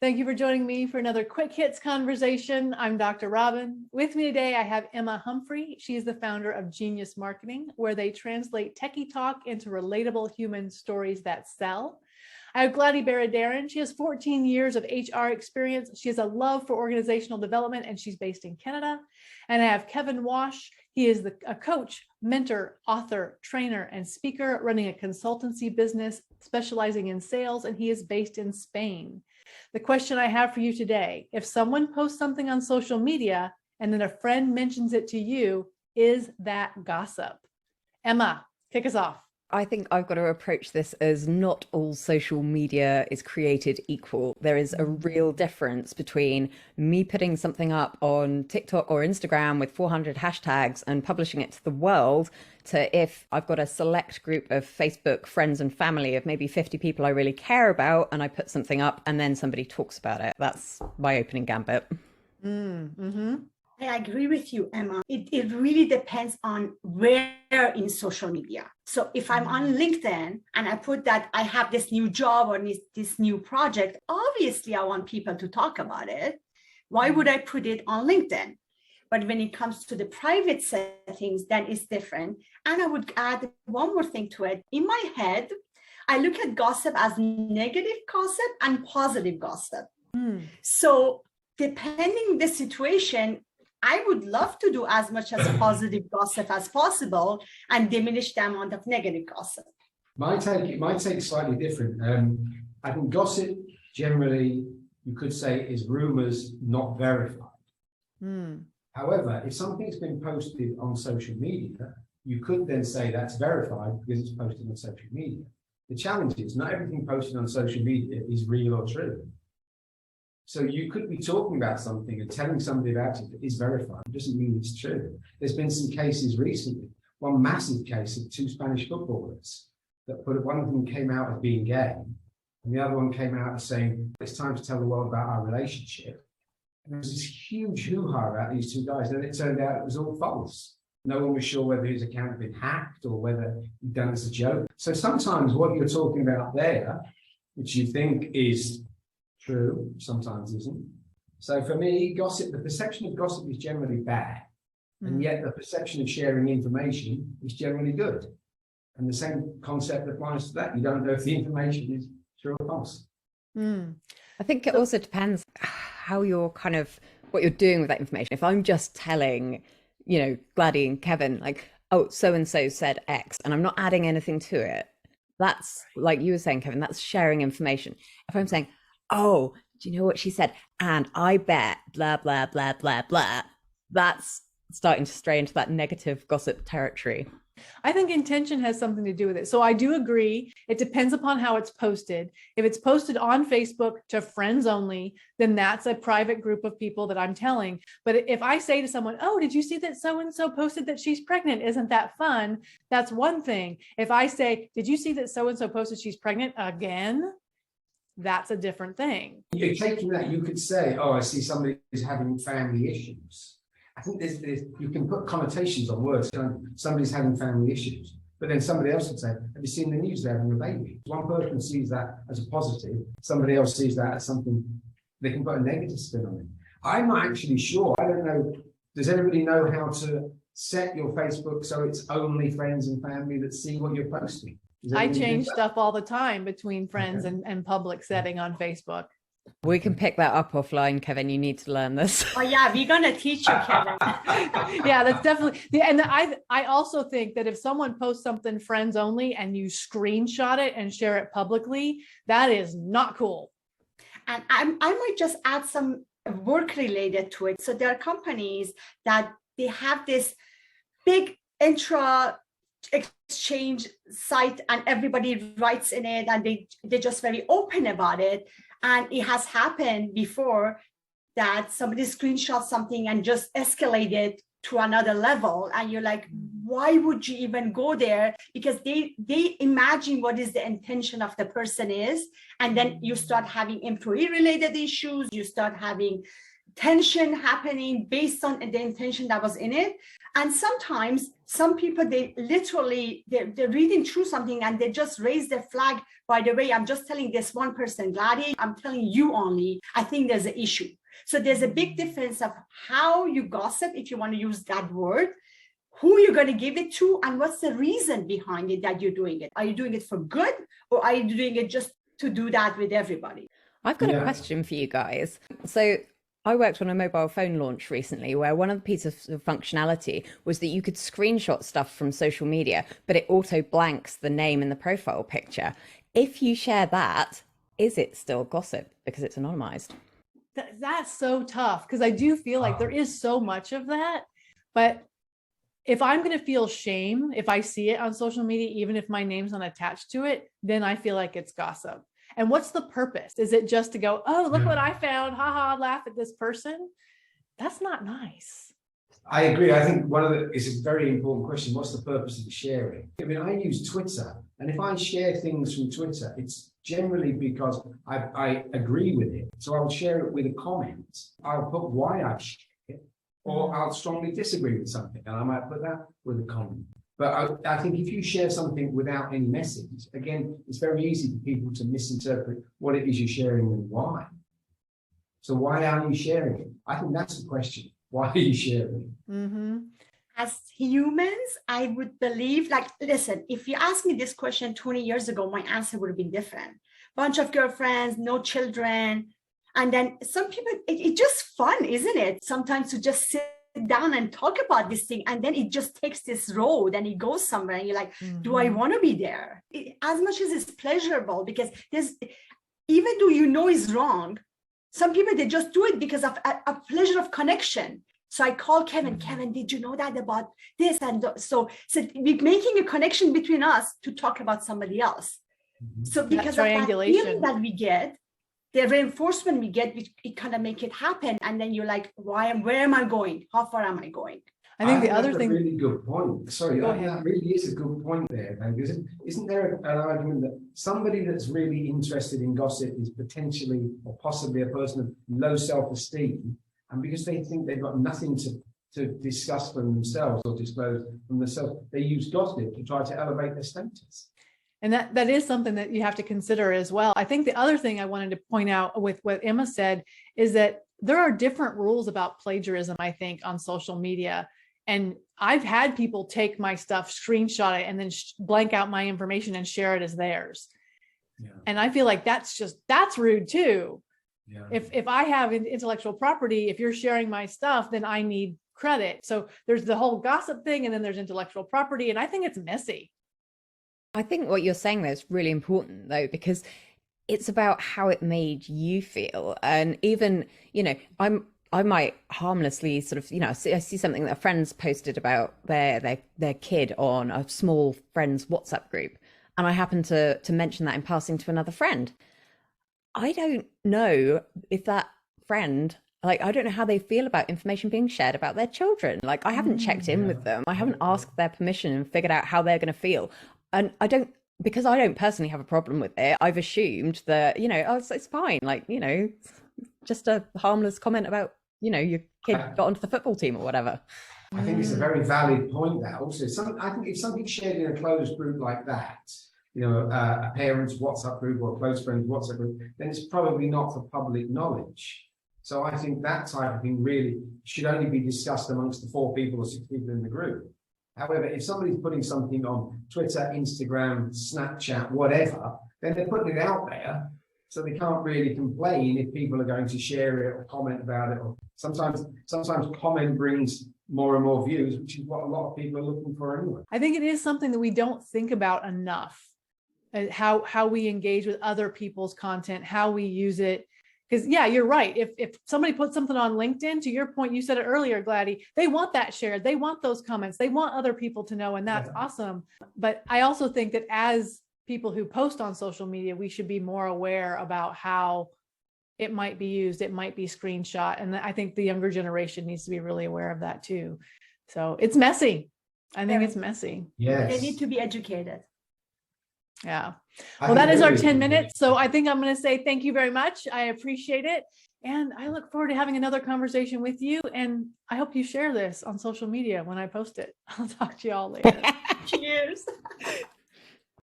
Thank you for joining me for another Quick Hits conversation. I'm Dr. Robyn. With me today, I have Emma Humphrey. She is the founder of Genius Marketing, where they translate techie talk into relatable human stories that sell. I have Glady Baradaran. She has 14 years of HR experience. She has a love for organizational development, and she's based in Canada. And I have Kevin Wash. He is a coach, mentor, author, trainer, and speaker running a consultancy business specializing in sales, and he is based in Spain. The question I have for you today, if someone posts something on social media and then a friend mentions it to you, is that gossip? Emma, kick us off. I think I've got to approach this as not all social media is created equal. There is a real difference between me putting something up on TikTok or Instagram with 400 hashtags and publishing it to the world to if I've got a select group of Facebook friends and family of maybe 50 people I really care about and I put something up and then somebody talks about it. That's my opening gambit. I agree with you, Emma. It really depends on where in social media. So if I'm on LinkedIn and I put that I have this new job or this new project, obviously I want people to talk about it. Why would I put it on LinkedIn? But when it comes to the private settings, then it's different. And I would add one more thing to it. In my head, I look at gossip as negative gossip and positive gossip. So depending the situation, I would love to do as much as positive gossip as possible and diminish the amount of negative gossip. My take is slightly different. I think gossip generally, you could say, is rumors not verified. However, if something's been posted on social media, you could then say that's verified because it's posted on social media. The challenge is not everything posted on social media is real or true. So you could be talking about something and telling somebody about it that is verified. It doesn't mean it's true. There's been some cases recently, one massive case of two Spanish footballers that one of them came out as being gay and the other one came out as saying, it's time to tell the world about our relationship. And there was this huge hoo-ha about these two guys. And it turned out it was all false. No one was sure whether his account had been hacked or whether he'd done it as a joke. So sometimes what you're talking about there, which you think is true, sometimes isn't. So for me, gossip, the perception of gossip is generally bad, and yet the perception of sharing information is generally good. And the same concept applies to that. You don't know if the information is true or false. I think it also depends how you're what you're doing with that information. If I'm just telling, Glady and Kevin, like, oh, so-and-so said X, and I'm not adding anything to it, that's, like you were saying, Kevin, that's sharing information. If I'm saying, oh, do you know what she said? And I bet blah, blah, blah, blah, blah. That's starting to stray into that negative gossip territory. I think intention has something to do with it. So I do agree. It depends upon how it's posted. If it's posted on Facebook to friends only, then that's a private group of people that I'm telling. But if I say to someone, oh, did you see that so-and-so posted that she's pregnant? Isn't that fun? That's one thing. If I say, did you see that so-and-so posted she's pregnant again? That's a different thing. You're taking that, you could say, oh, I see somebody who's having family issues. I think there's you can put connotations on words. Somebody's having family issues, but then somebody else would say, have you seen the news they're having a baby? One person sees that as a positive, somebody else sees that as something, they can put a negative spin on it. I'm not actually sure. I don't know. Does everybody know how to set your Facebook so it's only friends and family that see what you're posting? I change stuff all the time between friends and public setting on Facebook. We can pick that up offline, Kevin. You need to learn this. Oh yeah, we're gonna teach you, Kevin. Yeah, that's definitely. And I also think that if someone posts something friends only and you screenshot it and share it publicly, that is not cool. And I might just add some work related to it. So there are companies that they have this big exchange site and everybody writes in it and they're just very open about it. And it has happened before that somebody screenshots something and just escalated to another level. And you're like, why would you even go there? Because they imagine what is the intention of the person is. And then you start having employee related issues. You start having tension happening based on the intention that was in it. And sometimes some people, they literally, they're reading through something and they just raise their flag. By the way, I'm just telling this one person, Glady, I'm telling you only, I think there's an issue. So there's a big difference of how you gossip, if you want to use that word, who you're going to give it to, and what's the reason behind it that you're doing it. Are you doing it for good, or are you doing it just to do that with everybody? I've got a question for you guys. So I worked on a mobile phone launch recently where one of the pieces of functionality was that you could screenshot stuff from social media, but it auto blanks the name in the profile picture. If you share that, is it still gossip because it's anonymized? That's so tough, because I do feel like there is so much of that. But if I'm going to feel shame if I see it on social media, even if my name's not attached to it, then I feel like it's gossip. And what's the purpose? Is it just to go, oh, look what I found, haha, laugh at this person? That's not nice. I agree. I think it's a very important question. What's the purpose of the sharing? I mean, I use Twitter, and if I share things from Twitter, it's generally because I agree with it. So I'll share it with a comment. I'll put why I share it, or I'll strongly disagree with something, and I might put that with a comment. But I think if you share something without any message, again, it's very easy for people to misinterpret what it is you're sharing and why. So why are you sharing it? I think that's the question. Why are you sharing it? Mm-hmm. As humans, I would believe, like, listen, if you asked me this question 20 years ago, my answer would have been different. Bunch of girlfriends, no children. And then some people, it's just fun, isn't it? Sometimes to just sit down and talk about this thing, and then it just takes this road and it goes somewhere, and you're like, do I want to be there? As much as it's pleasurable, because there's, even though you know it's wrong, some people, they just do it because of a pleasure of connection. So I call Kevin, did you know that about this? And so we're making a connection between us to talk about somebody else. So because of that feeling that we get, the reinforcement we get, it kind of make it happen. And then you're like, where am I going? How far am I going? I think the other thing. Really good point. Sorry, that really is a good point there. Isn't there an argument that somebody that's really interested in gossip is potentially or possibly a person of low self-esteem, and because they think they've got nothing to discuss for themselves or disclose from themselves, they use gossip to try to elevate their status. And that is something that you have to consider as well. I think the other thing I wanted to point out with what Emma said is that there are different rules about plagiarism, I think, on social media. And I've had people take my stuff, screenshot it, and then blank out my information and share it as theirs. Yeah. And I feel like that's rude too. Yeah. If I have intellectual property, if you're sharing my stuff, then I need credit. So there's the whole gossip thing, and then there's intellectual property. And I think it's messy. I think what you're saying there is really important, though, because it's about how it made you feel. And even, I might harmlessly sort of, I see something that a friend's posted about their kid on a small friend's WhatsApp group, and I happen to mention that in passing to another friend. I don't know if that friend, I don't know how they feel about information being shared about their children. I haven't checked in with them. I haven't asked their permission and figured out how they're going to feel. And because I don't personally have a problem with it, I've assumed that, it's fine. Just a harmless comment about, your kid got onto the football team or whatever. I think it's a very valid point there. Also, I think if something's shared in a closed group like that, a parent's WhatsApp group or a close friend's WhatsApp group, then it's probably not for public knowledge. So I think that type of thing really should only be discussed amongst the 4 people or 6 people in the group. However, if somebody's putting something on Twitter, Instagram, Snapchat, whatever, then they're putting it out there, so they can't really complain if people are going to share it or comment about it. Or sometimes comment brings more and more views, which is what a lot of people are looking for anyway. I think it is something that we don't think about enough, how we engage with other people's content, how we use it. Because yeah, you're right. If somebody puts something on LinkedIn, to your point, you said it earlier, Glady, they want that shared. They want those comments. They want other people to know, and that's awesome. But I also think that as people who post on social media, we should be more aware about how it might be used. It might be screenshot. And I think the younger generation needs to be really aware of that too. So it's messy. I think it's messy. Yes. They need to be educated. Yeah. Well, that is our 10 minutes. So I think I'm going to say thank you very much. I appreciate it. And I look forward to having another conversation with you. And I hope you share this on social media when I post it. I'll talk to you all later. Cheers.